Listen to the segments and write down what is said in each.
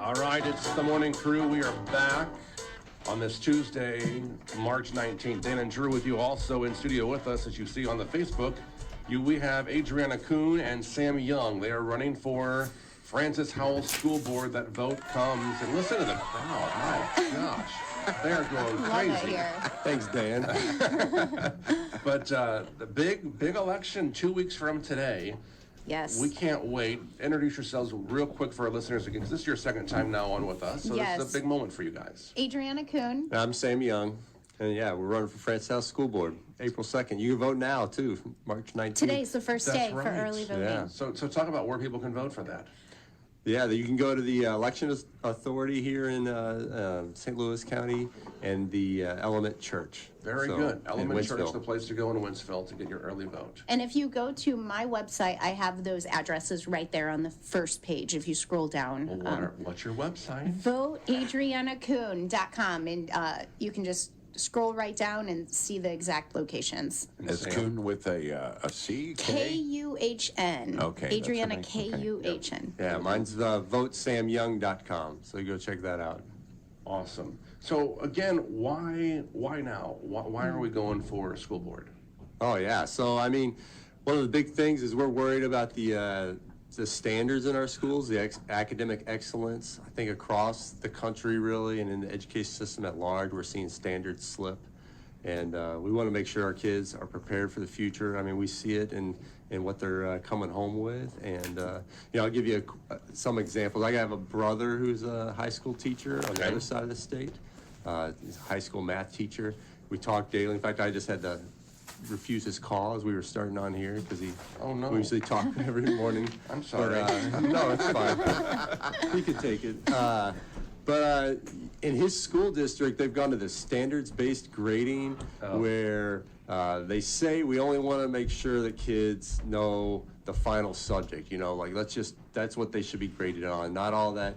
All right, it's the morning crew. We are back on this Tuesday, March 19th. Dan and Drew with you, also in studio with us, as you see on the Facebook. We have Adriana Kuhn and Sam Young. They are running for Francis Howell School Board. That vote comes, and listen to the crowd. My gosh, they are going crazy. Thanks, Dan. But the big election 2 weeks from today. Yes. We can't wait. Introduce yourselves real quick for our listeners again, because this is your second time now on with us. So Yes. This is a big moment for you guys. Adriana Kuhn. I'm Sam Young, and yeah, we're running for Francis House School Board, April 2nd. You can vote now, too, March 19th. Today's the first That's day right. for early voting. Yeah. So talk about where people can vote for that. Yeah, you can go to the Election Authority here in St. Louis County and the Element Church. Very good. Element Church, the place to go in Wentzville to get your early vote. And if you go to my website, I have those addresses right there on the first page if you scroll down. Well, what's your website? VoteAdrianaKuhn.com, and you can just scroll right down and see the exact locations. Is Kuhn with a C? K-U-H-N. Okay, Adriana that's what K-U-H-N. Yeah, mine's VoteSamYoung.com, so you go check that out. Awesome. So again, why now? Why are we going for a school board? Oh, yeah. So, I mean, one of the big things is we're worried about the standards in our schools, the academic excellence. I think across the country, really, and in the education system at large, we're seeing standards slip. And we want to make sure our kids are prepared for the future. I mean, we see it in what they're coming home with. And, I'll give you some examples. I have a brother who's a high school teacher on the other side of the state. He's a high school math teacher. We talk daily. In fact, I just had to refuse his call as we were starting on here because we usually talk every morning. I'm sorry. But, no, it's fine. He could take it. But in his school district, they've gone to the standards-based grading where they say we only want to make sure that kids know the final subject. That's what they should be graded on. Not all that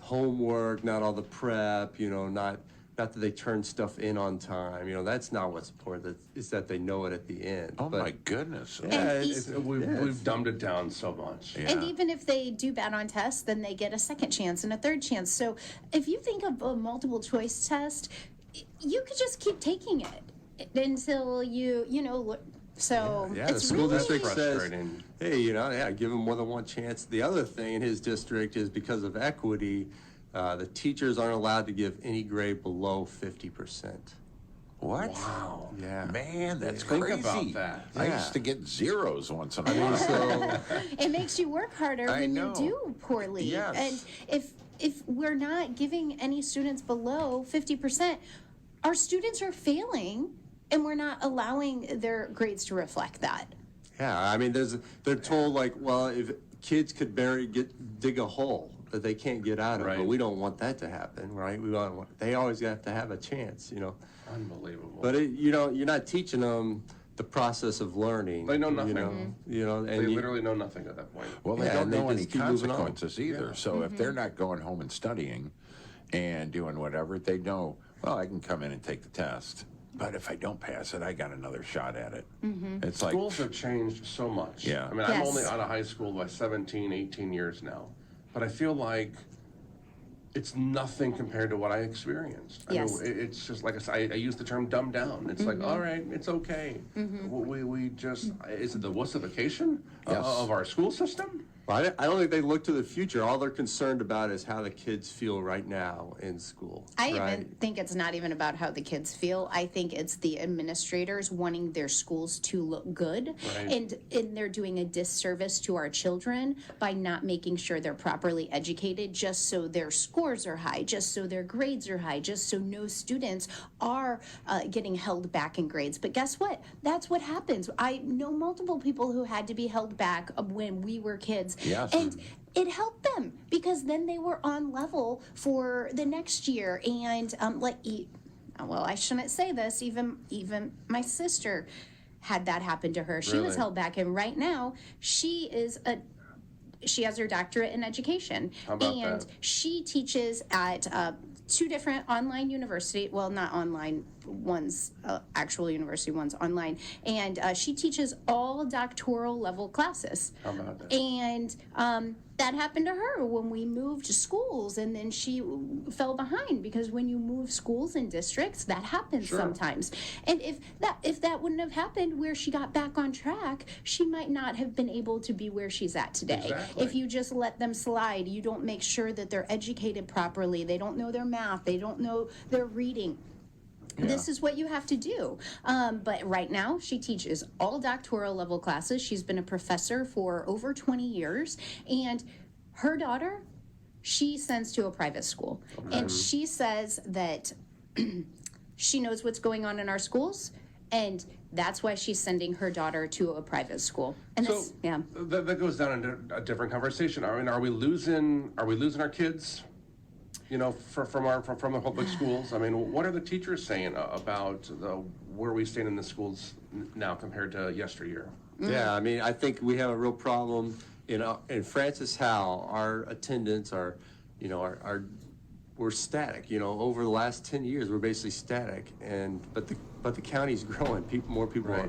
homework, not all the prep, not that they turn stuff in on time. That's not what's important. It's that they know it at the end. Oh, my goodness. Yeah, we've dumbed it down so much. Yeah. And even if they do bad on tests, then they get a second chance and a third chance. So if you think of a multiple choice test, you could just keep taking it until so yeah, it's the school really district says, frustrating. hey, give them more than one chance. The other thing in his district is because of equity, the teachers aren't allowed to give any grade below 50%. What? Wow. Yeah. Man, that's Think crazy. about that. I Yeah. used to get zeros once in a while. So, it makes you work harder when know. you do poorly. Yes. And if we're not giving any students below 50%, our students are failing, and we're not allowing their grades to reflect that. yeah, I mean, they're told, if kids could dig a hole that they can't get out of, Right. but we don't want that to happen, right? They always have to have a chance, Unbelievable. But you're not teaching them the process of learning. They know nothing. And they literally know nothing at that point. Well, they Yeah, don't and they know any just keep moving on. consequences either. So if they're not going home and studying and doing whatever, they know, well, I can come in and take the test. But if I don't pass it, I got another shot at it. It's like, Schools have changed so much. Yeah. I mean, I'm only out of high school by 17, 18 years now. But I feel like it's nothing compared to what I experienced. Yes. I mean, it's just, like I said, I use the term dumbed down. It's like, all right, it's okay. We just, is it the wussification Yes. of our school system? Well, I don't think they look to the future. All they're concerned about is how the kids feel right now in school. I right? even think it's not even about how the kids feel. I think it's the administrators wanting their schools to look good. Right. And they're doing a disservice to our children by not making sure they're properly educated just so their scores are high, just so their grades are high, just so no students are getting held back in grades. But guess what? That's what happens. I know multiple people who had to be held back when we were kids. Yes. And it helped them because then they were on level for the next year. And well, I shouldn't say this. Even my sister had that happen to her. She was Really? held back, and right now she has her doctorate in education. How about and that? she teaches at two different online university, well, not online, one's actual university, one's online, and she teaches all doctoral level classes. How about that? And That happened to her when we moved schools, and then she fell behind, because when you move schools and districts, that happens sometimes. And if that wouldn't have happened, where she got back on track, she might not have been able to be where she's at today. Exactly. If you just let them slide, you don't make sure that they're educated properly, they don't know their math, they don't know their reading. This is what you have to do. But right now, she teaches all doctoral level classes. She's been a professor for over 20 years. And her daughter, she sends to a private school. And she says that she knows what's going on in our schools. And that's why she's sending her daughter to a private school. And So that's, yeah. that goes down into a different conversation. I mean, are we losing our kids? You know, from the public schools. I mean, what are the teachers saying about where we stand in the schools now compared to yesteryear? Yeah, I mean, I think we have a real problem in Francis Howell. Our attendance, we're static. You know, over the last 10 years, we're basically static. But the county's growing. More people are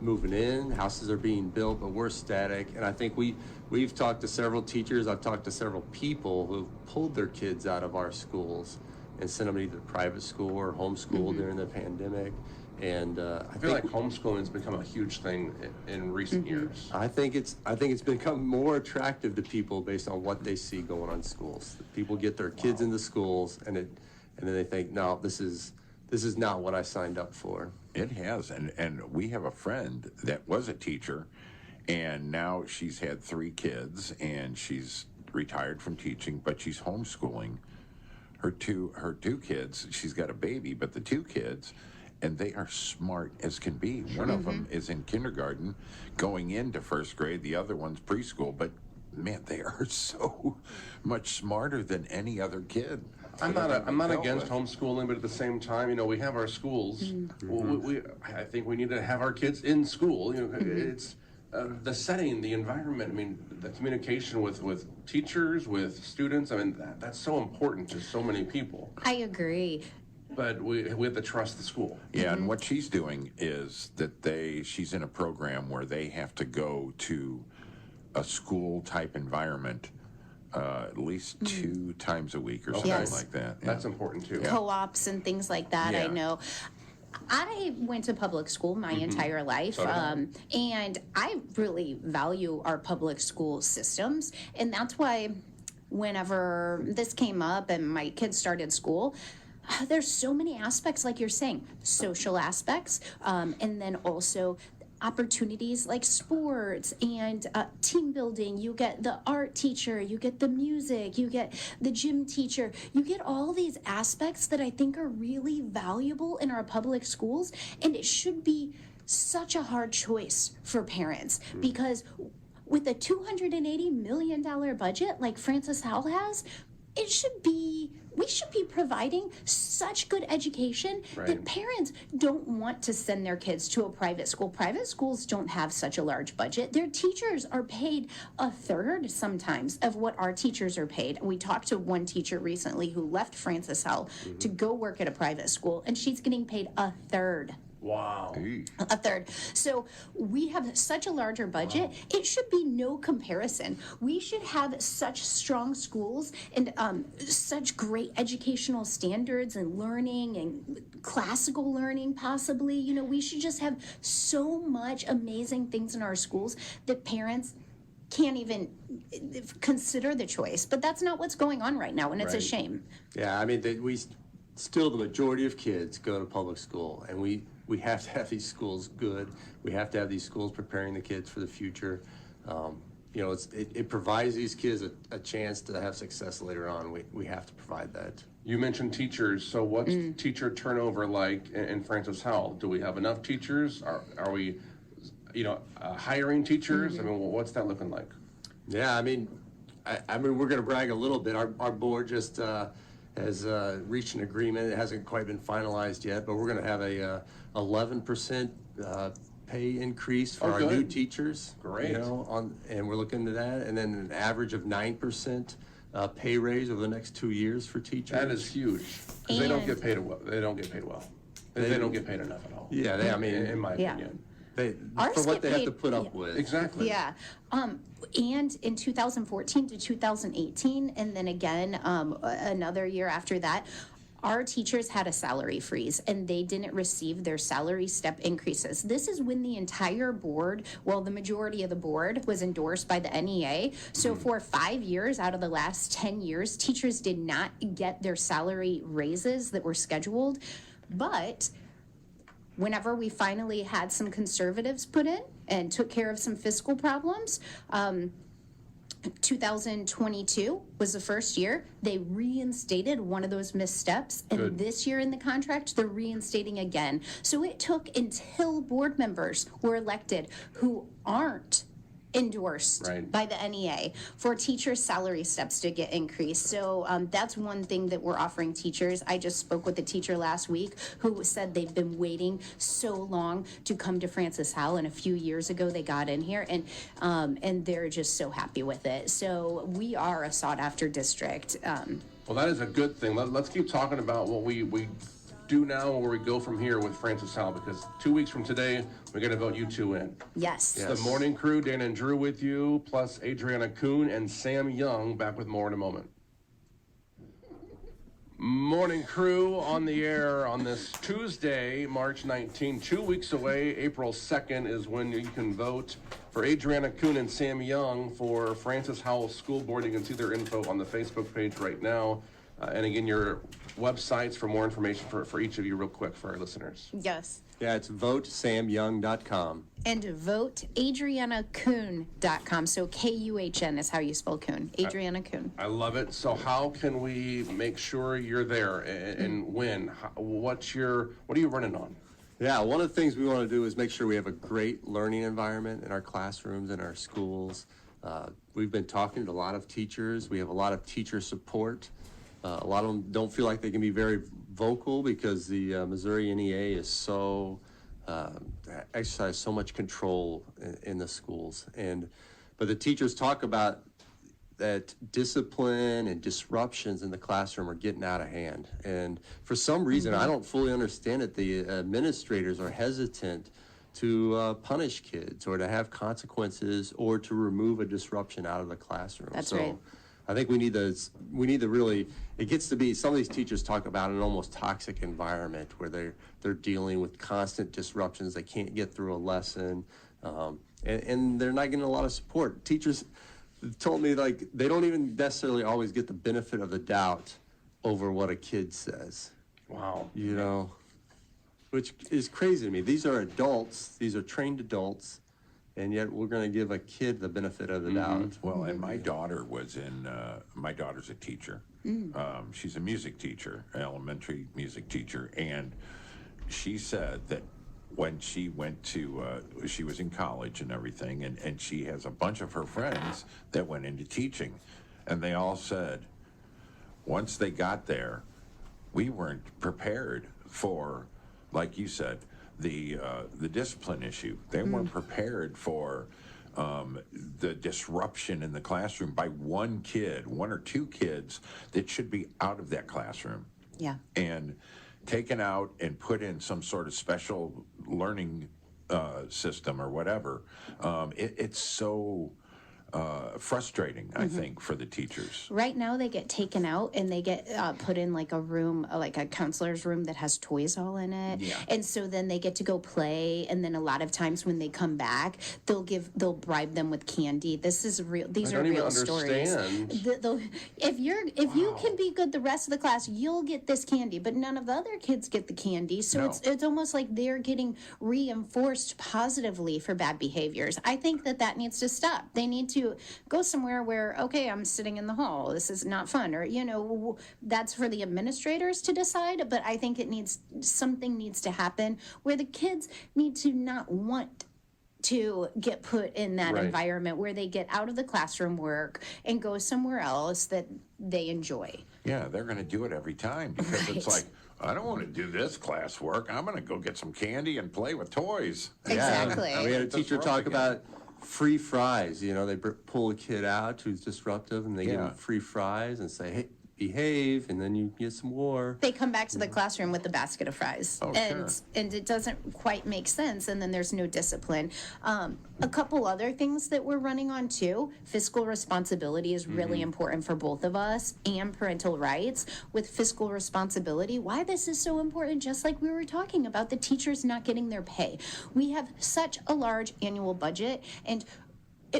moving in. Houses are being built, but we're static. And I think we've talked to several teachers. I've talked to several people who've pulled their kids out of our schools and sent them either private school or homeschool during the pandemic. And I feel like homeschooling has become a huge thing in recent years. I think it's become more attractive to people based on what they see going on in schools. People get their kids into schools, and then they think, no, this is not what I signed up for. It has, and we have a friend that was a teacher, and now she's had 3 kids, and she's retired from teaching, but she's homeschooling her two kids. She's got a baby, but the 2 kids, and they are smart as can be. One of them is in kindergarten, going into 1st grade. The other one's preschool, but man, they are so much smarter than any other kid. I'm not against homeschooling, but at the same time, you know, we have our schools. I think we need to have our kids in school. You know, it's the setting, the environment. I mean, the communication with teachers, with students. I mean, that's so important to so many people. I agree. But we have to trust the school. Yeah, and what she's doing is that she's in a program where they have to go to a school type environment at least 2 times a week or something like that. Yeah. That's important too. Co-ops and things like that. Yeah. I know. I went to public school my entire life, and I really value our public school systems, and that's why whenever this came up and my kids started school, there's so many aspects, like you're saying, social aspects, and then also opportunities like sports and team building. You get the art teacher, you get the music, you get the gym teacher, you get all these aspects that I think are really valuable in our public schools, and it should be such a hard choice for parents, because with a $280 million budget like Francis Howell has, we should be providing such good education that parents don't want to send their kids to a private school. Private schools don't have such a large budget. Their teachers are paid a third sometimes of what our teachers are paid. We talked to one teacher recently who left Francis Howell to go work at a private school, and she's getting paid a third. Wow. A third. So we have such a larger budget. It should be no comparison. We should have such strong schools and such great educational standards and learning and classical learning, possibly. You know, we should just have so much amazing things in our schools that parents can't even consider the choice. But that's not what's going on right now, and it's a shame. Yeah, I mean, the majority of kids go to public school, and we have to have these schools good. We have to have these schools preparing the kids for the future. You know, it provides these kids a chance to have success later on. We have to provide that. You mentioned teachers. So what's teacher turnover like in Francis Howell? Do we have enough teachers? Are we, hiring teachers? I mean, what's that looking like? Yeah, I mean, we're going to brag a little bit. Our board just has reached an agreement. It hasn't quite been finalized yet, but we're going to have a 11% pay increase for our new teachers. Great. And we're looking to that, and then an average of 9% pay raise over the next 2 years for teachers. That is huge, because they don't get paid well. They don't get paid well. They don't get paid enough at all. Yeah, in my opinion. Ours for what get they have paid- to put up yeah. with. Exactly. Yeah. And in 2014 to 2018, and then again another year after that, our teachers had a salary freeze and they didn't receive their salary step increases. This is when the entire board, well, the majority of the board was endorsed by the NEA. So for 5 years out of the last 10 years, teachers did not get their salary raises that were scheduled. But whenever we finally had some conservatives put in and took care of some fiscal problems, 2022 was the first year they reinstated one of those missteps, and Good. this year in the contract they're reinstating again. So it took until board members were elected who aren't endorsed Right. by the NEA for teacher salary steps to get increased. So that's one thing that we're offering teachers. I just spoke with a teacher last week who said they've been waiting so long to come to Francis Howell, and a few years ago they got in here, and they're just so happy with it. So we are a sought after district. Well, that is a good thing. Let's keep talking about what we do now and where we go from here with Francis Howell, because 2 weeks from today, we're going to vote you two in. Yes. The morning crew, Dan and Drew with you, plus Adriana Kuhn and Sam Young, back with more in a moment. Morning crew on the air on this Tuesday, March 19, 2 weeks away. April 2nd is when you can vote for Adriana Kuhn and Sam Young for Francis Howell School Board. You can see their info on the Facebook page right now. And again, your websites for more information for each of you real quick for our listeners. Yes. Yeah, it's votesamyoung.com. And voteadrianakuhn.com. So Kuhn is how you spell Kuhn. Adriana Kuhn. I love it. So how can we make sure you're there and win? What are you running on? Yeah, one of the things we want to do is make sure we have a great learning environment in our classrooms and our schools. We've been talking to a lot of teachers. We have a lot of teacher support. A lot of them don't feel like they can be very vocal because the Missouri NEA is so exercise so much control in the schools. But the teachers talk about that discipline and disruptions in the classroom are getting out of hand. And for some reason, I don't fully understand it, the administrators are hesitant to punish kids or to have consequences or to remove a disruption out of the classroom. That's so right. I think we need to really, it gets to be, some of these teachers talk about an almost toxic environment where they're dealing with constant disruptions. They can't get through a lesson, and they're not getting a lot of support. Teachers told me, like, they don't even necessarily always get the benefit of the doubt over what a kid says. Wow. You know, which is crazy to me. These are adults, these are trained adults, and yet we're going to give a kid the benefit of the doubt. Well, and my daughter was my daughter's a teacher. She's a music teacher, elementary music teacher, and she said that when she went to, she was in college and everything, and she has a bunch of her friends that went into teaching, and they all said, once they got there, we weren't prepared for, like you said, the discipline issue. They weren't prepared for the disruption in the classroom by one kid, one or two kids that should be out of that classroom. Yeah. And taken out and put in some sort of special learning system or whatever. It's so frustrating, I think, for the teachers. Right now, they get taken out and they get put in like a room, like a counselor's room that has toys all in it. Yeah. And so then they get to go play. And then a lot of times when they come back, they'll bribe them with candy. This is real. These are don't even real stories. understand. If you can be good the rest of the class, you'll get this candy. But none of the other kids get the candy. So No. it's almost like they're getting reinforced positively for bad behaviors. I think that needs to stop. They need to go somewhere where, okay, I'm sitting in the hall, this is not fun, or that's for the administrators to decide. But I think something needs to happen where the kids need to not want to get put in that Right. environment, where they get out of the classroom work and go somewhere else that they enjoy. Yeah, they're going to do it every time because it's Right. like, I don't want to do this classwork. I'm going to go get some candy and play with toys. Exactly. We had a teacher talk Disrupting it. about free fries. You know, they pull a kid out who's disruptive and they give Yeah. him free fries and say, hey, behave, and then you get some more. They come back to the classroom with a basket of fries, Oh, and sure. and it doesn't quite make sense, and then there's no discipline. A couple other things that we're running on too: fiscal responsibility is really important for both of us, and parental rights. With fiscal responsibility, why this is so important, just like we were talking about the teachers not getting their pay. We have such a large annual budget, and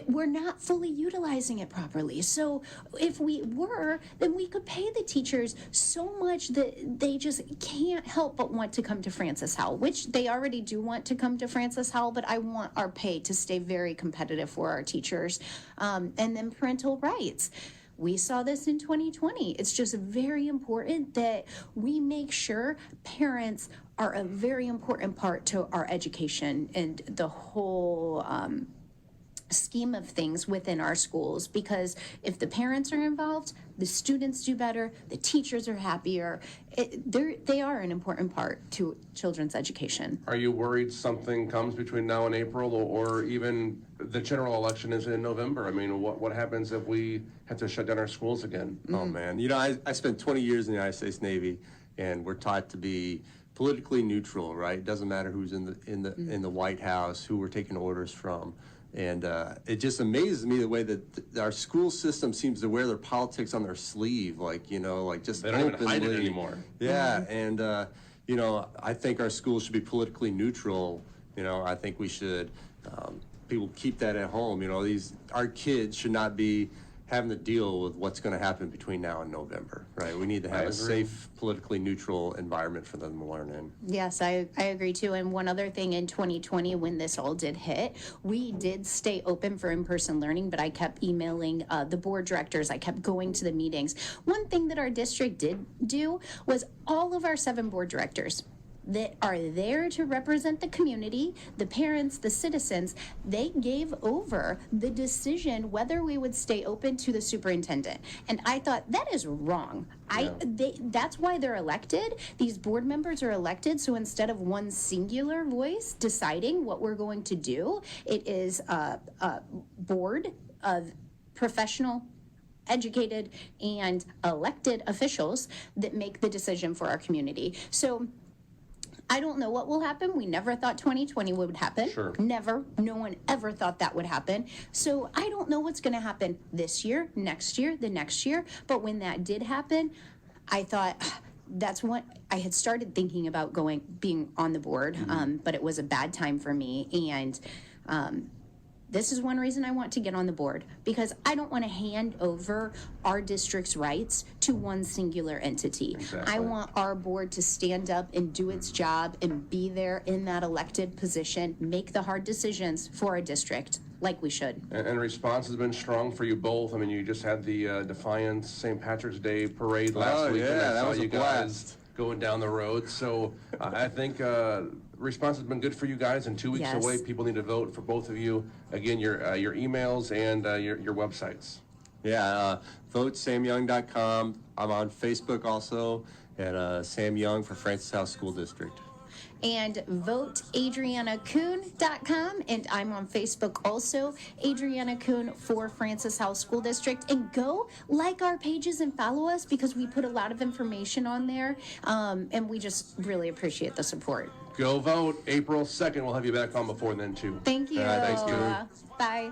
we're not fully utilizing it properly. So if we were, then we could pay the teachers so much that they just can't help but want to come to Francis Howell, which they already do want to come to Francis Howell, but I want our pay to stay very competitive for our teachers. And then parental rights. We saw this in 2020. It's just very important that we make sure parents are a very important part to our education and the whole scheme of things within our schools, because if the parents are involved, the students do better, the teachers are happier. They are an important part to children's education. Are you worried something comes between now and April, or even the general election is in November? I mean, what happens if we have to shut down our schools again? Oh man, you know, I spent 20 years in the United States Navy, and we're taught to be politically neutral, right? It doesn't matter who's in the White House, who we're taking orders from. And it just amazes me the way that our school system seems to wear their politics on their sleeve, like, you know, like just They don't even hide it openly. anymore. Yeah, and you know, I think our schools should be politically neutral. You know, I think we should people keep that at home. You know, our kids should not be having to deal with what's going to happen between now and November, right? We need to have a safe, politically neutral environment for them to learn in. Yes, I agree too. And one other thing, in 2020, when this all did hit, we did stay open for in-person learning, but I kept emailing the board directors. I kept going to the meetings. One thing that our district did do was all of our 7 board directors that are there to represent the community, the parents, the citizens, they gave over the decision whether we would stay open to the superintendent. And I thought, that is wrong. That's why they're elected. These board members are elected, so instead of one singular voice deciding what we're going to do, it is a board of professional, educated, and elected officials that make the decision for our community. So I don't know what will happen. We never thought 2020 would happen. Sure. Never. No one ever thought that would happen. So I don't know what's going to happen this year, next year, the next year. But when that did happen, I thought, that's what I had started thinking about being on the board, but it was a bad time for me. And this is one reason I want to get on the board, because I don't want to hand over our district's rights to one singular entity. Exactly. I want our board to stand up and do its job and be there in that elected position, make the hard decisions for our district like we should. And response has been strong for you both. I mean, you just had the Defiance St. Patrick's Day parade last week. Yeah, and I that saw was a you guys blast. going down the road. So I think response has been good for you guys. And 2 weeks Yes. away, people need to vote for both of you. Again, your emails and your websites. Yeah, vote samyoung.com. I'm on Facebook also at Sam Young for Francis House School District. And vote AdrianaKuhn.com, and I'm on Facebook also, Adriana Kuhn for Francis Howell School District. And go like our pages and follow us, because we put a lot of information on there, and we just really appreciate the support. Go vote. April 2nd. We'll have you back on before then, too. Thank you. All right, thanks, Kuhn. Bye.